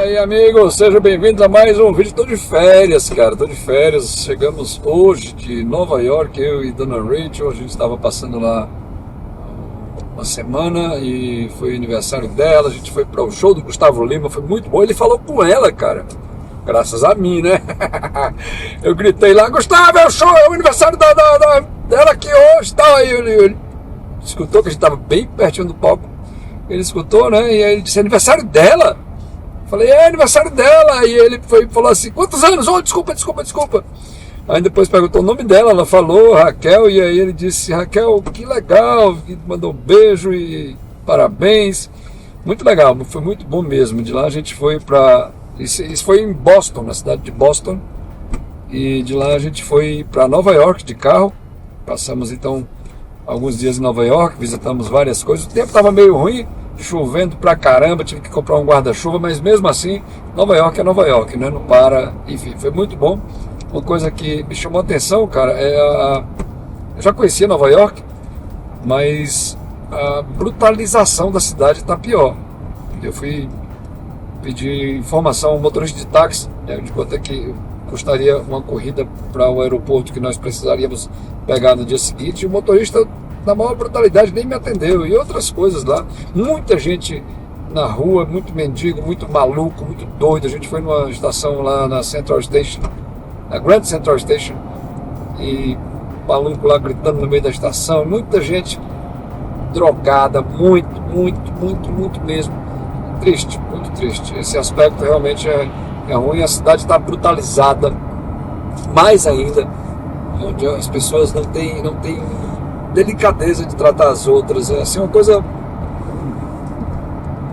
aí, amigos, sejam bem-vindos a mais um vídeo. Tô de férias, cara, tô de férias. Chegamos hoje de Nova York, eu e Dona Rachel. A gente estava passando lá uma semana e foi aniversário dela. A gente foi para o show do Gustavo Lima, foi muito bom. Ele falou com ela, cara, graças a mim, né? Eu gritei lá: Gustavo, é o show, é o aniversário dela aqui hoje, tal. Aí ele escutou que a gente estava bem pertinho do palco. Ele escutou, né? E aí ele disse: aniversário dela? Falei: é aniversário dela. E ele falou assim: quantos anos? Oh, desculpa. Aí depois perguntou o nome dela, ela falou Raquel. E aí ele disse: Raquel, que legal, mandou um beijo e parabéns. Muito legal, foi muito bom mesmo. De lá a gente foi para... Isso foi em Boston, na cidade de Boston. E de lá a gente foi para Nova York de carro. Passamos então alguns dias em Nova York, visitamos várias coisas. O tempo estava meio ruim, chovendo pra caramba, tive que comprar um guarda-chuva, mas mesmo assim, Nova York é Nova York, né? Não para, enfim, foi muito bom. Uma coisa que me chamou a atenção, cara, eu já conhecia Nova York, mas a brutalização da cidade está pior. Eu fui pedir informação ao motorista de táxi, né, de quanto é que custaria uma corrida para o aeroporto que nós precisaríamos pegar no dia seguinte, e o motorista, na maior brutalidade, nem me atendeu, e outras coisas lá. Muita gente na rua, muito mendigo, muito maluco, muito doido. A gente foi numa estação lá na Central Station, na Grand Central Station, e maluco lá gritando no meio da estação, muita gente drogada, muito mesmo. Triste, muito triste. Esse aspecto realmente é ruim. A cidade está brutalizada mais ainda, onde as pessoas não têm delicadeza de tratar as outras. É assim, uma coisa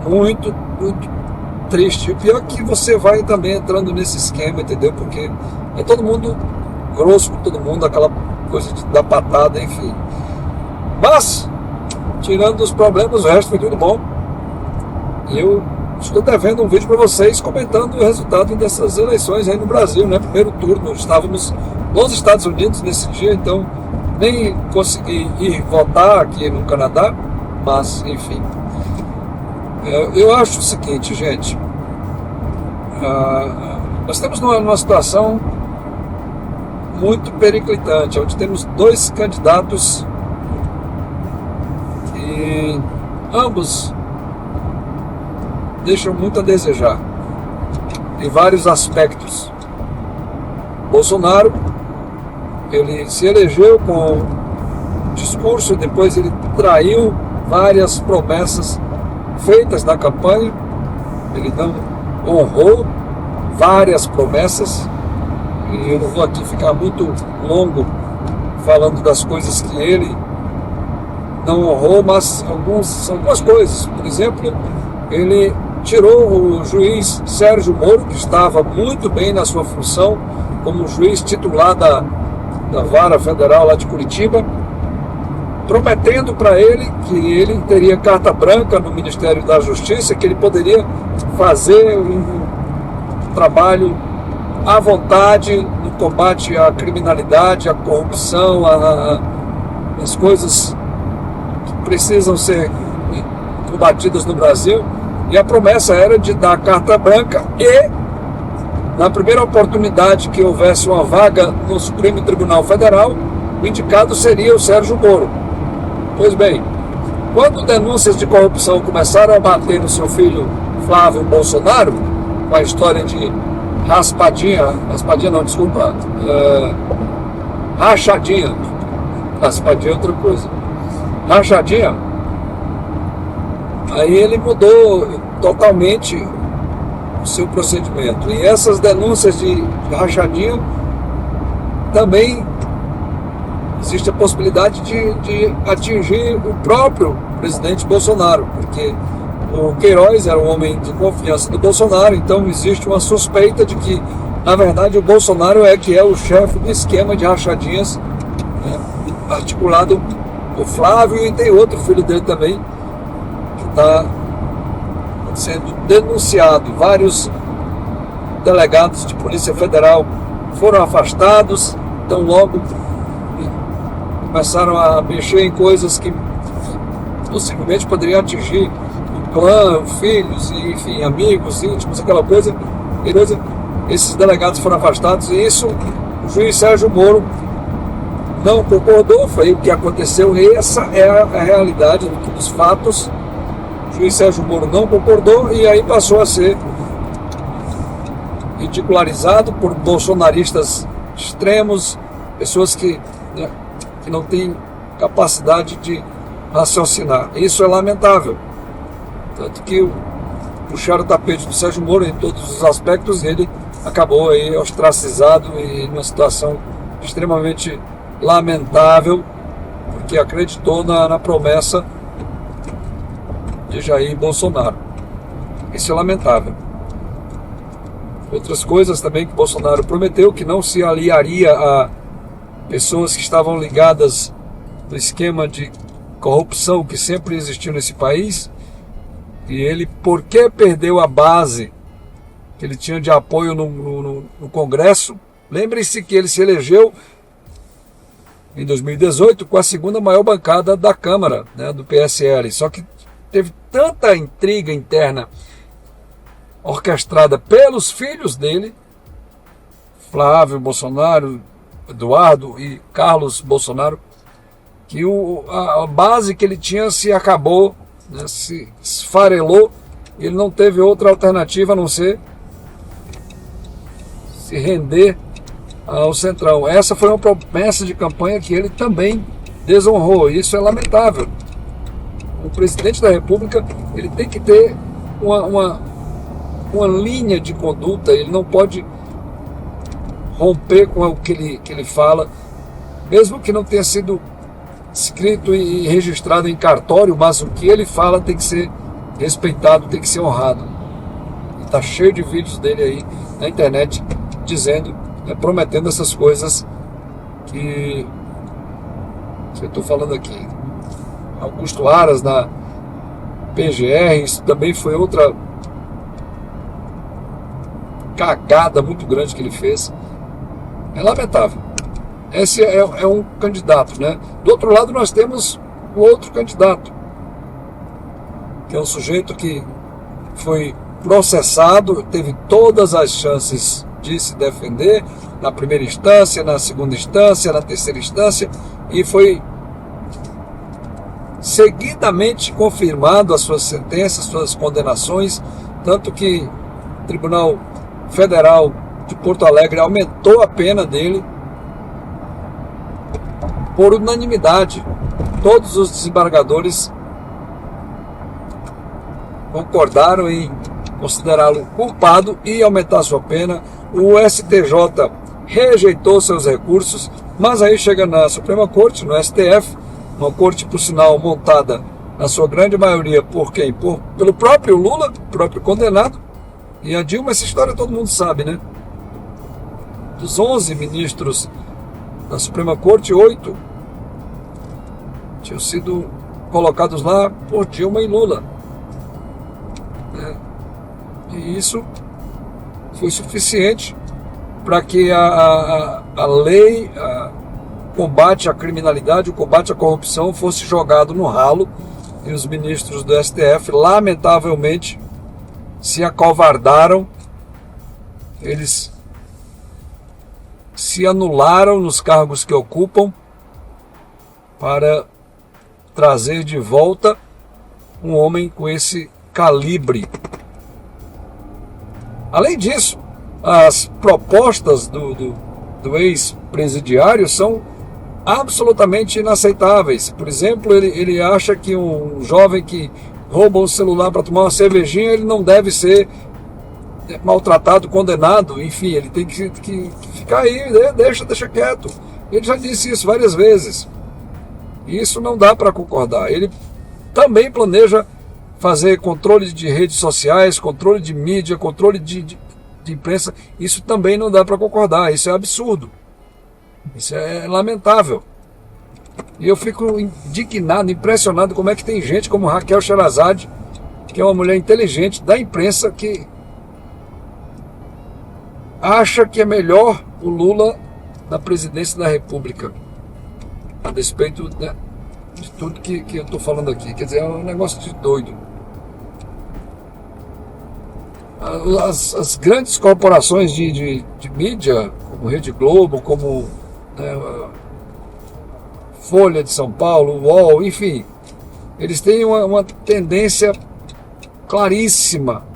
muito triste. E o pior é que você vai também entrando nesse esquema, entendeu? Porque é todo mundo grosso com todo mundo, aquela coisa de dar patada, enfim. Mas, tirando os problemas, o resto foi tudo bom. E eu estou devendo um vídeo para vocês comentando o resultado dessas eleições aí no Brasil, né? Primeiro turno, estávamos nos Estados Unidos nesse dia, então nem consegui ir votar aqui no Canadá, mas enfim. Eu acho o seguinte, gente, nós estamos numa situação muito periclitante, onde temos dois candidatos que ambos deixam muito a desejar em vários aspectos. Bolsonaro, ele se elegeu com discurso e depois ele traiu várias promessas feitas na campanha. Ele não honrou várias promessas, e eu não vou aqui ficar muito longo falando das coisas que ele não honrou, mas algumas coisas. Por exemplo, ele tirou o juiz Sérgio Moro, que estava muito bem na sua função como juiz titular da Vara Federal lá de Curitiba, prometendo para ele que ele teria carta branca no Ministério da Justiça, que ele poderia fazer um trabalho à vontade no combate à criminalidade, à corrupção, as coisas que precisam ser combatidas no Brasil. E a promessa era de dar carta branca e, na primeira oportunidade que houvesse uma vaga no Supremo Tribunal Federal, o indicado seria o Sérgio Moro. Pois bem, quando denúncias de corrupção começaram a bater no seu filho Flávio Bolsonaro, com a história de rachadinha, raspadinha é outra coisa, rachadinha, aí ele mudou totalmente o seu procedimento. E essas denúncias de rachadinha também existe a possibilidade de atingir o próprio presidente Bolsonaro, porque o Queiroz era um homem de confiança do Bolsonaro, então existe uma suspeita de que, na verdade, o Bolsonaro que é o chefe do esquema de rachadinhas, né, articulado o Flávio, e tem outro filho dele também, está sendo denunciado. Vários delegados de Polícia Federal foram afastados, então logo começaram a mexer em coisas que possivelmente poderiam atingir clã, filhos, enfim, amigos, íntimos, aquela coisa. Esses delegados foram afastados e isso o juiz Sérgio Moro não concordou, foi o que aconteceu e essa é a realidade dos fatos. O juiz Sérgio Moro não concordou e aí passou a ser ridicularizado por bolsonaristas extremos, pessoas que não têm capacidade de raciocinar. Isso é lamentável. Tanto que puxaram o tapete do Sérgio Moro em todos os aspectos e ele acabou aí ostracizado e numa situação extremamente lamentável, porque acreditou na promessa de Jair Bolsonaro. Isso é lamentável. Outras coisas também que Bolsonaro prometeu, que não se aliaria a pessoas que estavam ligadas no esquema de corrupção que sempre existiu nesse país. E ele, porque perdeu a base que ele tinha de apoio no Congresso, lembre-se que ele se elegeu em 2018 com a segunda maior bancada da Câmara, né, do PSL. Só que teve tanta intriga interna orquestrada pelos filhos dele, Flávio Bolsonaro, Eduardo e Carlos Bolsonaro, que a base que ele tinha se acabou, né, se esfarelou, e ele não teve outra alternativa a não ser se render ao Centrão. Essa foi uma promessa de campanha que ele também desonrou. Isso é lamentável. O presidente da República ele tem que ter uma linha de conduta. Ele não pode romper com o que ele fala, mesmo que não tenha sido escrito e registrado em cartório, mas o que ele fala tem que ser respeitado, tem que ser honrado. Está cheio de vídeos dele aí na internet dizendo, prometendo essas coisas que eu estou falando aqui. Augusto Aras na PGR, isso também foi outra cagada muito grande que ele fez. É lamentável. Esse é um candidato, né? Do outro lado nós temos o outro candidato, que é um sujeito que foi processado, teve todas as chances de se defender na primeira instância, na segunda instância, na terceira instância, e foi seguidamente confirmado as suas sentenças, suas condenações, tanto que o Tribunal Federal de Porto Alegre aumentou a pena dele por unanimidade. Todos os desembargadores concordaram em considerá-lo culpado e aumentar sua pena. O STJ rejeitou seus recursos, mas aí chega na Suprema Corte, no STF, uma corte, por sinal, montada na sua grande maioria por quem? Pelo próprio Lula, próprio condenado, e a Dilma. Essa história todo mundo sabe, né? Dos 11 ministros da Suprema Corte, 8 tinham sido colocados lá por Dilma e Lula. E isso foi suficiente para que a lei, o combate à criminalidade, o combate à corrupção fosse jogado no ralo, e os ministros do STF, lamentavelmente, se acovardaram. Eles se anularam nos cargos que ocupam para trazer de volta um homem com esse calibre. Além disso, as propostas do ex-presidiário são absolutamente inaceitáveis. Por exemplo, ele acha que um jovem que rouba um celular para tomar uma cervejinha, ele não deve ser maltratado, condenado, enfim, ele tem que ficar aí, deixa quieto. Ele já disse isso várias vezes. E isso não dá para concordar. Ele também planeja fazer controle de redes sociais, controle de mídia, controle de imprensa. Isso também não dá para concordar. Isso é absurdo. Isso é lamentável. E eu fico indignado, impressionado como é que tem gente como Raquel Sherazade, que é uma mulher inteligente da imprensa, que acha que é melhor o Lula na presidência da República, a despeito, né, de tudo que eu estou falando aqui. Quer dizer, é um negócio de doido. as grandes corporações de mídia, como Rede Globo, como né, Folha de São Paulo, UOL, enfim, eles têm uma tendência claríssima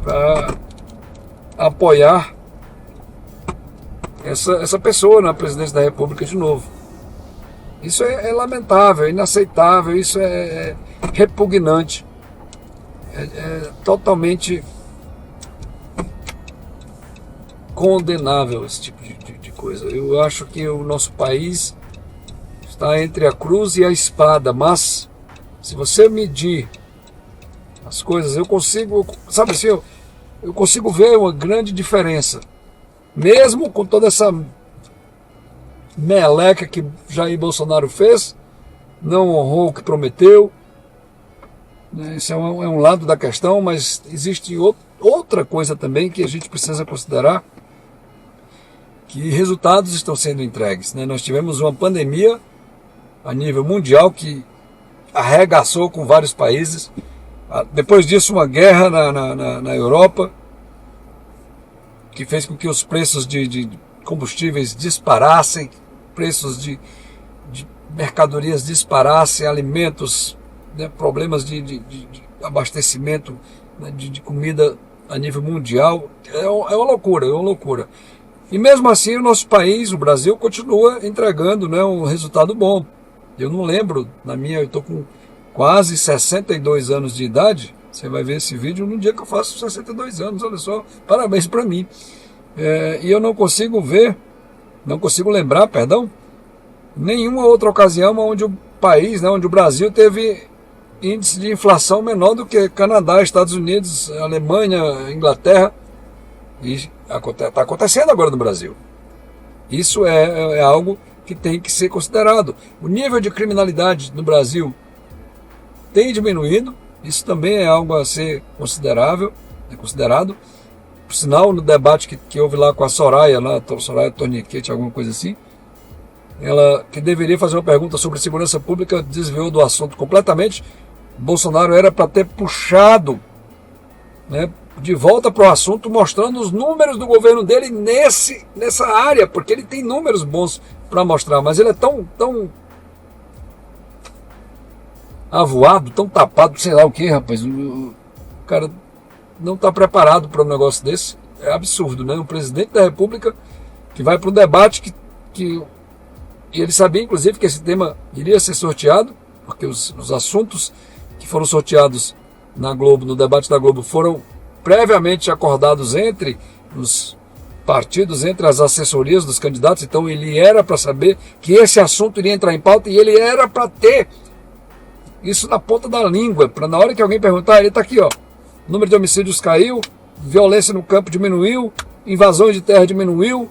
para apoiar essa pessoa na presidência da República de novo. Isso é lamentável, é inaceitável, isso é repugnante, é totalmente condenável esse tipo de coisa. Eu acho que o nosso país está entre a cruz e a espada, mas se você medir as coisas, eu consigo, sabe assim, eu consigo ver uma grande diferença, mesmo com toda essa meleca que Jair Bolsonaro fez, não honrou o que prometeu, né? Isso é um lado da questão, mas existe outra coisa também que a gente precisa considerar, que resultados estão sendo entregues, né? Nós tivemos uma pandemia a nível mundial que arregaçou com vários países, depois disso uma guerra na Europa, que fez com que os preços de combustíveis disparassem, preços de mercadorias disparassem, alimentos, né, problemas de abastecimento, né, de comida a nível mundial. É uma loucura, é uma loucura. E mesmo assim o nosso país, o Brasil, continua entregando, né, um resultado bom. Eu não lembro, eu estou com quase 62 anos de idade, você vai ver esse vídeo no dia que eu faço 62 anos, olha só, parabéns para mim. E eu não consigo lembrar, nenhuma outra ocasião onde o país, né, onde o Brasil teve índice de inflação menor do que Canadá, Estados Unidos, Alemanha, Inglaterra. E está acontecendo agora no Brasil. Isso é algo que tem que ser considerado. O nível de criminalidade no Brasil tem diminuído, isso também é algo a ser considerado. Por sinal, no debate que houve lá com a Soraya Torniquete, alguma coisa assim, ela que deveria fazer uma pergunta sobre segurança pública, desviou do assunto completamente. Bolsonaro era para ter puxado, né, de volta para o assunto, mostrando os números do governo dele nessa área, porque ele tem números bons para mostrar, mas ele é tão avoado, tão tapado, sei lá o que, rapaz. O cara não está preparado para um negócio desse. É absurdo, né? O presidente da República que vai para um debate e ele sabia, inclusive, que esse tema iria ser sorteado, porque os assuntos que foram sorteados na Globo, no debate da Globo, foram previamente acordados entre os partidos, entre as assessorias dos candidatos. Então ele era para saber que esse assunto iria entrar em pauta e ele era para ter isso na ponta da língua, para na hora que alguém perguntar, ele está aqui, ó, o número de homicídios caiu, violência no campo diminuiu, invasões de terra diminuiu,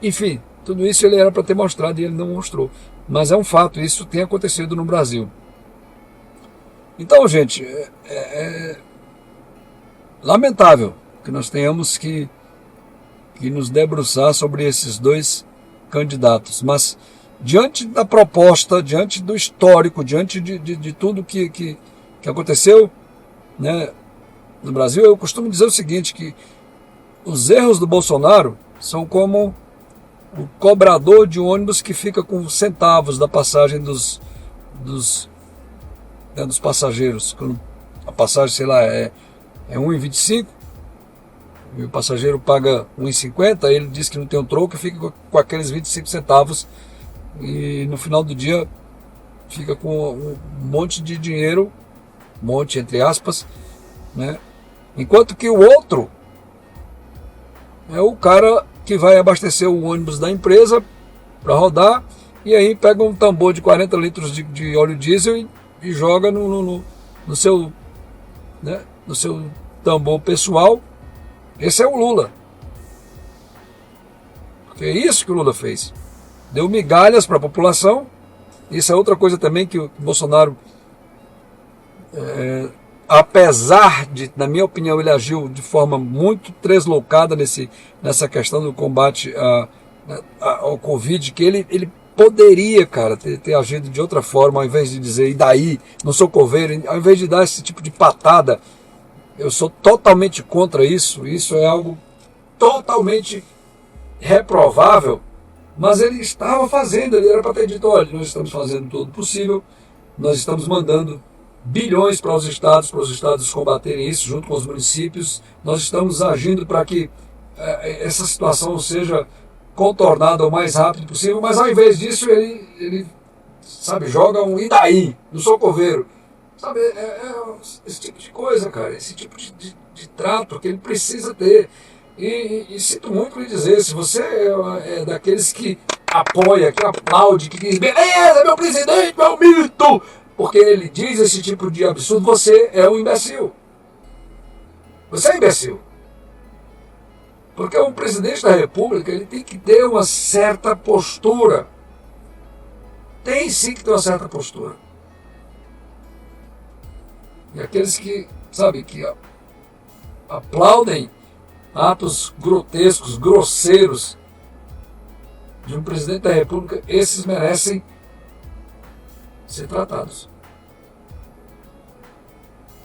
enfim, tudo isso ele era para ter mostrado e ele não mostrou. Mas é um fato, isso tem acontecido no Brasil. Então, gente, é lamentável que nós tenhamos que nos debruçar sobre esses dois candidatos, mas diante da proposta, diante do histórico, diante de tudo que aconteceu, né, no Brasil, eu costumo dizer o seguinte, que os erros do Bolsonaro são como o cobrador de ônibus que fica com centavos da passagem dos passageiros. Quando a passagem, sei lá, é 1,25, e o passageiro paga 1,50, ele diz que não tem um troco e fica com aqueles 25 centavos e no final do dia fica com um monte de dinheiro, monte entre aspas, né? Enquanto que o outro é o cara que vai abastecer o ônibus da empresa para rodar e aí pega um tambor de 40 litros de óleo diesel e joga no seu, né, no seu tambor pessoal. Esse é o Lula. Porque é isso que o Lula fez. Deu migalhas para a população. Isso é outra coisa também que o Bolsonaro, apesar de, na minha opinião, ele agiu de forma muito tresloucada nessa questão do combate ao Covid, que ele poderia, cara, ter agido de outra forma, ao invés de dizer, e daí, não sou coveiro, ao invés de dar esse tipo de patada Eu sou totalmente contra isso. Isso é algo totalmente reprovável. Mas ele estava fazendo, ele era para ter dito, olha, nós estamos fazendo todo o possível, nós estamos mandando bilhões para os estados combaterem isso junto com os municípios, nós estamos agindo para que essa situação seja contornada o mais rápido possível, mas ao invés disso ele sabe, joga um e daí, no socorreiro. Sabe, esse tipo de coisa, cara, esse tipo de trato que ele precisa ter. E sinto muito lhe dizer, se você é daqueles que apoia, que aplaude, que diz, beleza, meu presidente, meu mito, porque ele diz esse tipo de absurdo, você é um imbecil. Você é imbecil. Porque um presidente da República, ele tem que ter uma certa postura. Tem sim que ter uma certa postura. E aqueles que, sabe, que aplaudem atos grotescos, grosseiros de um presidente da República, esses merecem ser tratados.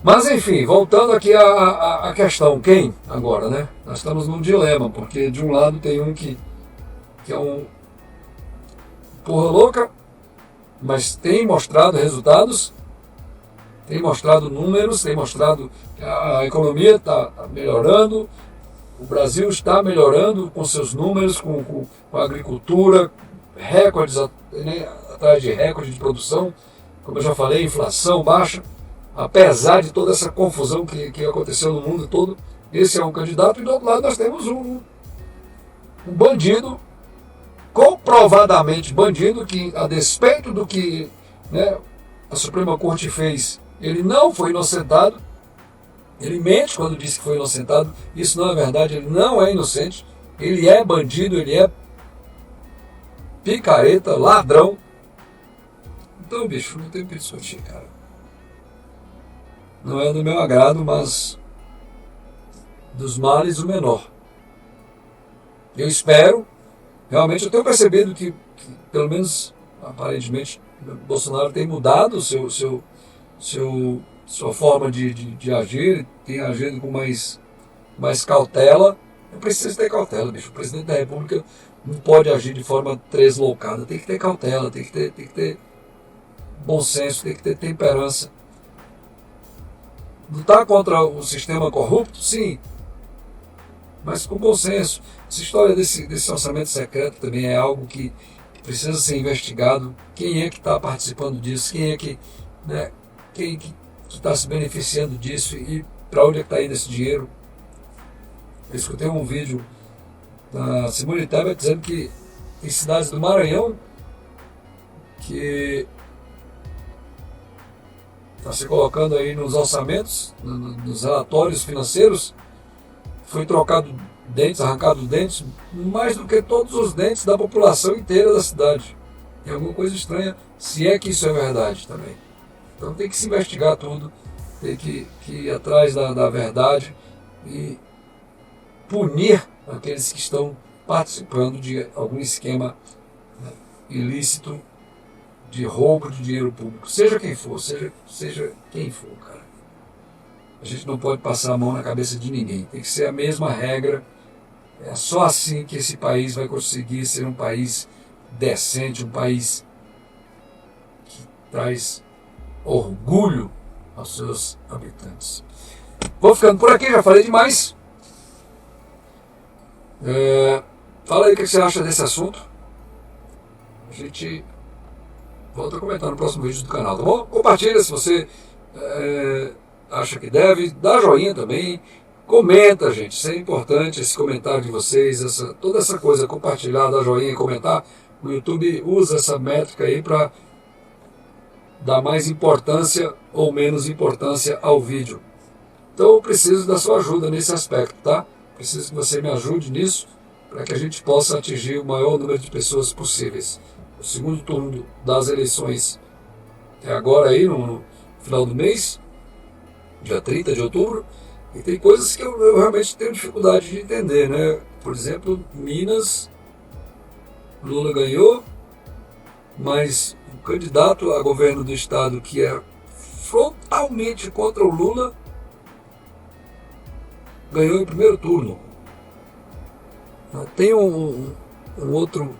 Mas enfim, voltando aqui à questão, quem agora, né? Nós estamos num dilema, porque de um lado tem um que é um porra louca, mas tem mostrado resultados, tem mostrado números, tem mostrado que a economia está melhorando, o Brasil está melhorando com seus números, com a agricultura, recordes atrás de recorde de produção, como eu já falei, inflação baixa, apesar de toda essa confusão que aconteceu no mundo todo, esse é um candidato, e do outro lado nós temos um bandido, comprovadamente bandido, que a despeito do que, né, a Suprema Corte fez, ele não foi inocentado. Ele mente quando diz que foi inocentado. Isso não é verdade, ele não é inocente. Ele é bandido, ele é picareta, ladrão. Então, bicho, não tem o que discutir, cara. Não é do meu agrado, mas dos males o menor. Eu espero, realmente eu tenho percebido que pelo menos, aparentemente, Bolsonaro tem mudado sua forma de agir, tem agido com mais cautela. Não precisa ter cautela, bicho. O presidente da República não pode agir de forma tresloucada. Tem que ter cautela, tem que ter bom senso, tem que ter temperança. Lutar contra o sistema corrupto, sim, mas com bom senso. Essa história desse orçamento secreto também é algo que precisa ser investigado. Quem é que está participando disso? Quem é que, né, quem que está se beneficiando disso e para onde é que está indo esse dinheiro? Eu escutei um vídeo da Simone Tebet dizendo que em cidades do Maranhão que está se colocando aí nos orçamentos, nos relatórios financeiros, foi trocado dentes, arrancado dentes, mais do que todos os dentes da população inteira da cidade. Tem alguma coisa estranha, se é que isso é verdade também. Então tem que se investigar tudo, tem que ir atrás da verdade e punir aqueles que estão participando de algum esquema, né, ilícito de roubo de dinheiro público, seja quem for, seja quem for, cara. A gente não pode passar a mão na cabeça de ninguém, tem que ser a mesma regra. É só assim que esse país vai conseguir ser um país decente, um país que traz orgulho aos seus habitantes. Vou ficando por aqui, já falei demais. Fala aí o que você acha desse assunto. A gente volta a comentar no próximo vídeo do canal, tá bom? Compartilha se você acha que deve, dá joinha também, comenta, gente, isso é importante, esse comentário de vocês, toda essa coisa, compartilhar, dar joinha e comentar. O YouTube usa essa métrica aí para dar mais importância ou menos importância ao vídeo. Então eu preciso da sua ajuda nesse aspecto, tá? Preciso que você me ajude nisso, para que a gente possa atingir o maior número de pessoas possíveis. O segundo turno das eleições é agora aí, no final do mês, dia 30 de outubro, e tem coisas que eu realmente tenho dificuldade de entender, né? Por exemplo, Minas, Lula ganhou, mas o candidato a governo do estado que é frontalmente contra o Lula ganhou em primeiro turno. Tem um outro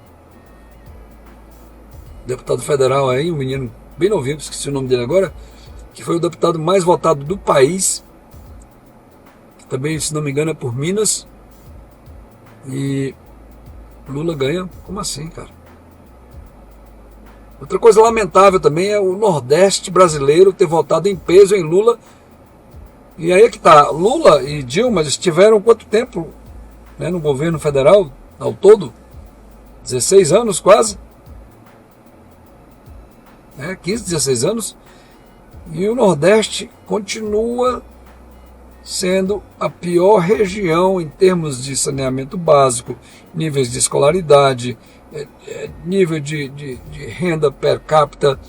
deputado federal aí, um menino bem novinho, esqueci o nome dele agora, que foi o deputado mais votado do país, que também, se não me engano, é por Minas, e Lula ganha. Como assim, cara? Outra coisa lamentável também é o Nordeste brasileiro ter votado em peso em Lula. E aí é que tá, Lula e Dilma estiveram quanto tempo, né, no governo federal ao todo? 16 anos quase, 15, 16 anos, e o Nordeste continua sendo a pior região em termos de saneamento básico, níveis de escolaridade, nível de renda per capita,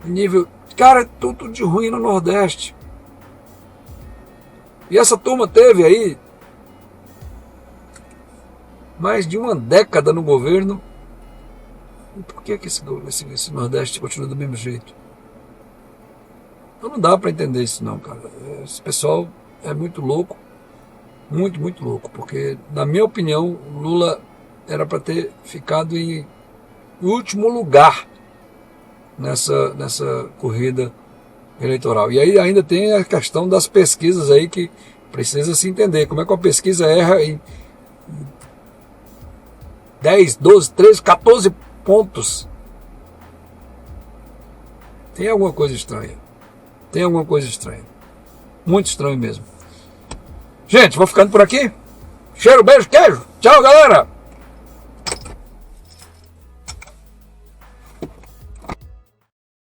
nível... Cara, é tudo de ruim no Nordeste. E essa turma teve aí mais de uma década no governo. E por que esse Nordeste continua do mesmo jeito? Então não dá para entender isso não, cara. Esse pessoal é muito louco, muito, muito louco, porque, na minha opinião, Lula era para ter ficado em último lugar nessa corrida eleitoral. E aí ainda tem a questão das pesquisas aí, que precisa se entender. Como é que uma pesquisa erra em 10, 12, 13, 14 pontos? Tem alguma coisa estranha. Tem alguma coisa estranha. Muito estranho mesmo. Gente, vou ficando por aqui. Cheiro, beijo, queijo. Tchau, galera.